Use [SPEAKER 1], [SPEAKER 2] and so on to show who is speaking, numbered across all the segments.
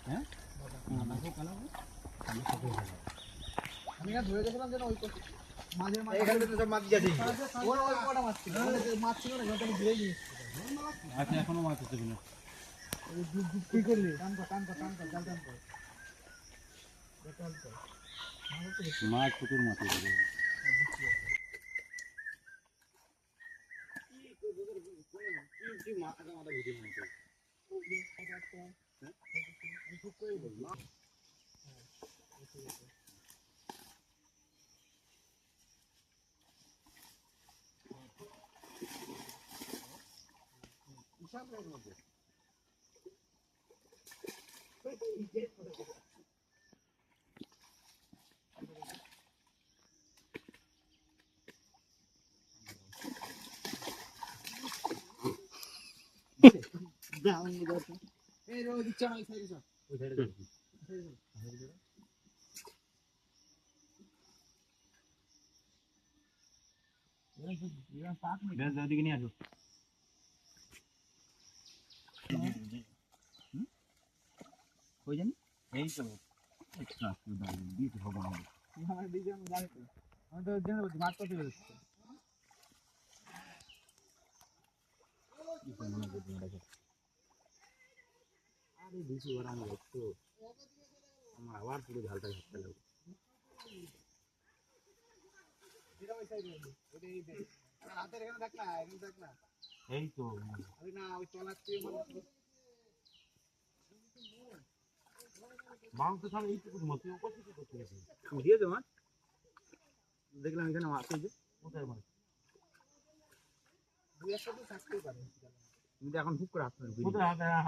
[SPEAKER 1] হ্যাঁ আমি ধরে দেখলাম যেন ওই মাঝের মাঝে এখানে তো সব মাছ গেছে ওর ওই কটা মাছ ছিল মাছ ছিল না ওটা ঘুরে গিয়ে
[SPEAKER 2] আচ্ছা এখনো মাছ আছে কিনা
[SPEAKER 1] কি করলি টান কর জাল টান কর
[SPEAKER 2] মাছ প্রচুর মাছ আছে
[SPEAKER 1] এই রোদ দিচ্ছে না ওই সাইডে ওই সাইডে
[SPEAKER 2] দিকে নিয়ে আসো
[SPEAKER 1] ওই জানি
[SPEAKER 2] এই তো দিতে হবে
[SPEAKER 1] আমার দিকে আমি জানি তো আমি তো জেনে বলছি মাছ কত বেরোচ্ছে
[SPEAKER 2] আরে দিছি ওরা আমি একটু আমার আবার পুরো ঝালটা ঝালটা লাগবে
[SPEAKER 1] হাতের এখানে দেখ না
[SPEAKER 2] এই তো
[SPEAKER 1] ওই না ওই তলার থেকে
[SPEAKER 2] মাংস তাহলে এইটুকু মাছ তুই উপর থেকে করতে গেছিস দিয়ে দে মাছ দেখলাম এখানে মাছ এই যে কোথায় মাছ
[SPEAKER 1] দুই একটা তো থাকতেই পারে
[SPEAKER 2] তুমি তো এখন হুক করে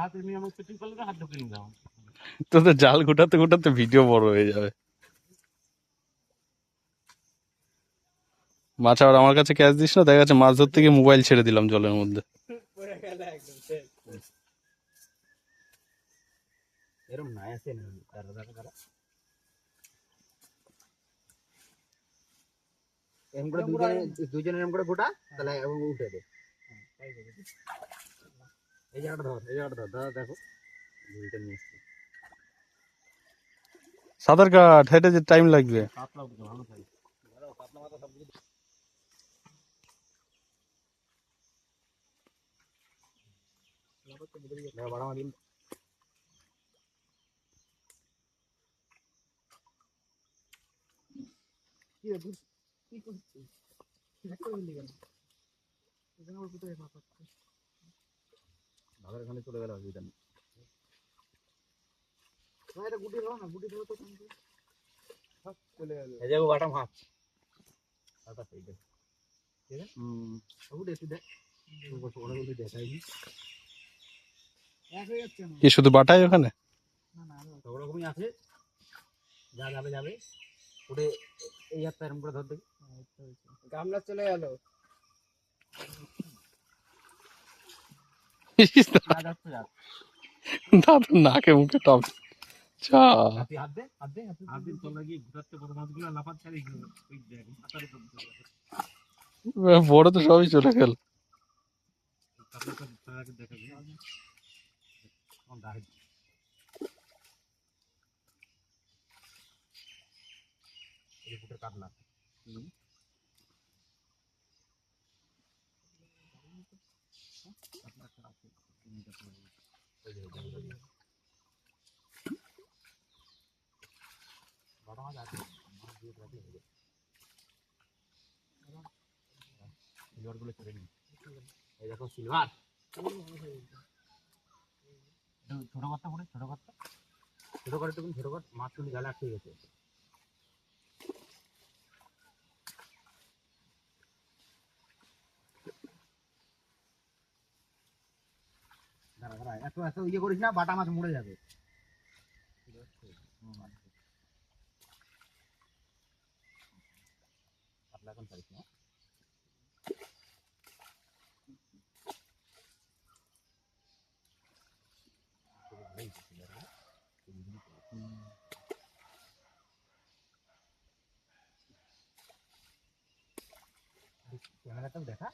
[SPEAKER 2] হাতে নিয়ে আমার পেটি করলে হাত ঢুকে নিয়ে যাও
[SPEAKER 3] তোদের জাল গোটাতে গোটাতে ভিডিও বড় হয়ে যাবে। মাছ আবার আমার কাছে ক্যাচ দিস না, দেখা যাচ্ছে মাছ ধরতে গিয়ে মোবাইল ছেড়ে দিলাম জলের মধ্যে।
[SPEAKER 2] এরকম নাই আছে না তারা এরকম করে দুজনে এরকম করে গোটা তাহলে উঠে দে এই জায়গাটা ধর দাদা দেখো ঝুলটা নিয়ে এসছি
[SPEAKER 3] সাঁতার কাট, হেঁটে যে টাইম লাগবে।
[SPEAKER 2] কাতলা উঠে ভালো থাকে কাতলা মাথা সব কিছু বড় মাছ
[SPEAKER 1] কি রে কি করছিস একটা মিলি গেল এখানে ওর ভিতরে মাছ আছে
[SPEAKER 2] ভাগের এখানে চলে গেল অসুবিধা নেই
[SPEAKER 1] ভাই এটা গুটি দাও না গুটি দাও তো কাম করে সব চলে গেল
[SPEAKER 2] এই যাবো বাটা মাছ আটা সেই দে ঠিক আছে গুটি একটু দেখ ওরা গুটি দেখাই
[SPEAKER 1] এক হয়ে যাচ্ছে না
[SPEAKER 3] কি শুধু বাটাই ওখানে?
[SPEAKER 1] না না
[SPEAKER 2] সব রকমই আছে যা যাবে ওটা এই হাতটা এরকম করে ধর দেখি
[SPEAKER 1] গামলা চলে গেল
[SPEAKER 3] দাদা নাকে মুখে টপ চা
[SPEAKER 2] হাত দে তলা গিয়ে ঘুরাতে বড় মাছগুলো লাফাত ছাড়ি ওই দেখ সাঁতারে
[SPEAKER 3] বড় তো সবই চলে গেল।
[SPEAKER 2] দেখা যায় কাতলা বড় মাছ আছে সিলভার গুলো ছেড়ে নি এই দেখো সিলভার ছোট বাচ্চা পড়ে ছোট করে তখন ছোট কর মাছ তুলি গালে আটকে গেছে দাঁড়া এত ইয়ে করিস না বাটা মাছ মরে যাবে পাতলা এখন পারিস না ক্যামেরাটাও দেখা